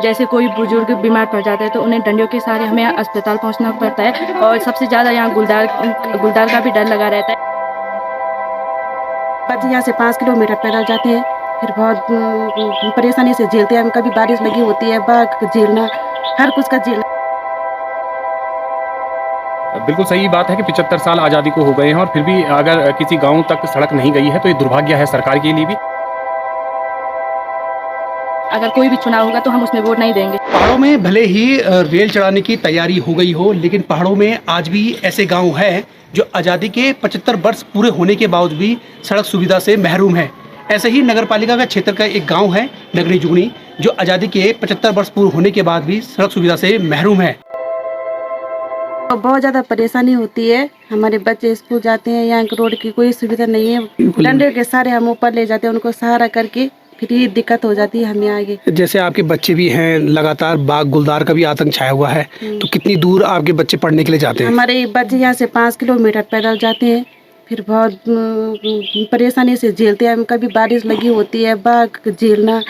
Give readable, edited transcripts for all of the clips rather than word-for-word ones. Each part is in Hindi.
जैसे कोई बुजुर्ग बीमार पड़ जाता है तो उन्हें डंडियों के सहारे हमें अस्पताल पहुंचना पड़ता है और सबसे ज़्यादा यहाँ गुलदार का भी डर लगा रहता है। बच्चे यहाँ से 5 किलोमीटर पैदल जाते हैं, फिर बहुत परेशानी से झेलते हैं हम। कभी बारिश लगी होती है, बाढ़ झेलना, हर कुछ का झेलना। बिल्कुल सही बात है कि 75 साल आज़ादी को हो गए हैं और फिर भी अगर किसी गांव तक सड़क नहीं गई है तो ये दुर्भाग्य है सरकार के लिए भी। अगर कोई भी चुनाव होगा तो हम उसमें वोट नहीं देंगे। पहाड़ों में भले ही रेल चढ़ाने की तैयारी हो गई हो, लेकिन पहाड़ों में आज भी ऐसे गांव हैं जो आज़ादी के 75 वर्ष पूरे होने के बावजूद भी सड़क सुविधा से महरूम है। ऐसे ही नगरपालिका का क्षेत्र का एक गांव है नगरी जुगनी, जो आज़ादी के 75 वर्ष पूरे होने के बाद भी सड़क सुविधा से महरूम है। बहुत ज़्यादा परेशानी होती है। हमारे बच्चे स्कूल जाते हैं, यहाँ रोड की कोई सुविधा नहीं है। डंडे के सहारे हम ऊपर ले जाते हैं, उनको सहारा करके फिर ये दिक्कत हो जाती है हमें आगे। जैसे आपके बच्चे भी हैं, लगातार बाघ गुलदार का भी आतंक छाया हुआ है, तो कितनी दूर आपके बच्चे पढ़ने के लिए जाते हैं? हमारे बच्चे यहाँ से 5 किलोमीटर पैदल जाते हैं, फिर बहुत परेशानी से झेलते हैं हम। कभी बारिश लगी होती है, बाढ़ झेलना,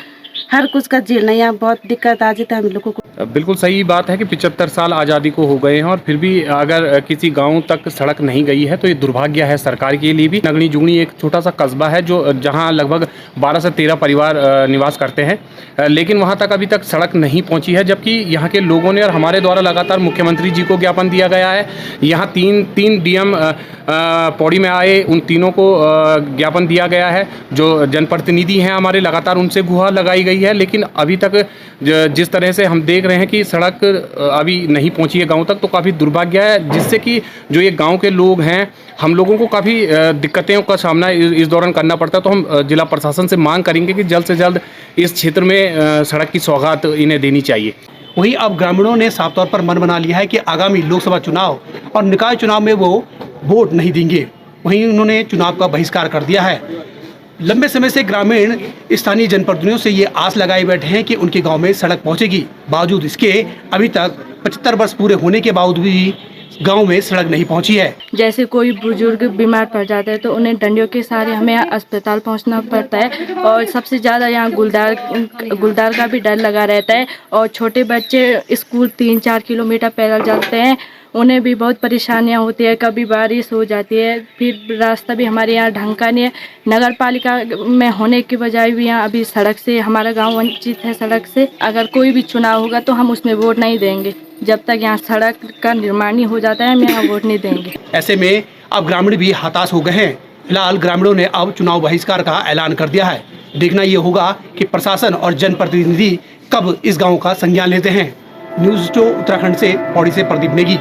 हर कुछ का झेलना, यहाँ बहुत दिक्कत आ जाता है हम लोगों को। बिल्कुल सही बात है कि 75 साल आज़ादी को हो गए हैं और फिर भी अगर किसी गांव तक सड़क नहीं गई है तो ये दुर्भाग्य है सरकार के लिए भी। नगरी जुगनी एक छोटा सा कस्बा है जो जहां लगभग 12 से 13 परिवार निवास करते हैं, लेकिन वहां तक अभी तक सड़क नहीं पहुंची है। जबकि यहाँ के लोगों ने और हमारे द्वारा लगातार मुख्यमंत्री जी को ज्ञापन दिया गया है। यहाँ तीन डीएम पौड़ी में आए, उन तीनों को ज्ञापन दिया गया है। जो जनप्रतिनिधि हैं हमारे, लगातार उनसे गुहार लगाई गई है, लेकिन अभी तक जिस तरह से हम देख रहे हैं कि सड़क अभी नहीं पहुंची है गांव तक, तो काफ़ी दुर्भाग्य है, जिससे कि जो ये गांव के लोग हैं, हम लोगों को काफ़ी दिक्कतों का सामना इस दौरान करना पड़ता है। तो हम जिला प्रशासन से मांग करेंगे कि जल्द से जल्द इस क्षेत्र में सड़क की सौगात इन्हें देनी चाहिए। वहीं अब ग्रामीणों ने साफ तौर पर मन बना लिया है कि आगामी लोकसभा चुनाव और निकाय चुनाव में वो वोट नहीं देंगे। वहीं उन्होंने चुनाव का बहिष्कार कर दिया है। लंबे समय से ग्रामीण स्थानीय जनप्रतिनिधियों से ये आस लगाए बैठे हैं कि उनके गांव में सड़क पहुंचेगी। बावजूद इसके अभी तक 75 वर्ष पूरे होने के बावजूद भी गांव में सड़क नहीं पहुंची है। जैसे कोई बुजुर्ग बीमार पड़ जाता है तो उन्हें डंडियों के सहारे हमें अस्पताल पहुंचना पड़ता है और सबसे ज़्यादा यहाँ गुलदार का भी डर लगा रहता है। और छोटे बच्चे स्कूल 3-4 किलोमीटर पैदल जाते हैं, उन्हें भी बहुत परेशानियाँ होती है। कभी बारिश हो जाती है, फिर रास्ता भी हमारे यहाँ ढंग का नहीं है। नगर पालिका में होने की बजाय भी यहाँ अभी सड़क से हमारा गांव वंचित है सड़क से। अगर कोई भी चुनाव होगा तो हम उसमें वोट नहीं देंगे। जब तक यहाँ सड़क का निर्माण नहीं हो जाता है हम यहाँ वोट नहीं देंगे। ऐसे में अब ग्रामीण भी हताश हो गए हैं। फिलहाल ग्रामीणों ने अब चुनाव बहिष्कार का ऐलान कर दिया है। देखना ये होगा कि प्रशासन और जनप्रतिनिधि कब इस गाँव का संज्ञान लेते हैं। न्यूज़ 2 उत्तराखंड से पौड़ी से प्रदीप नेगी।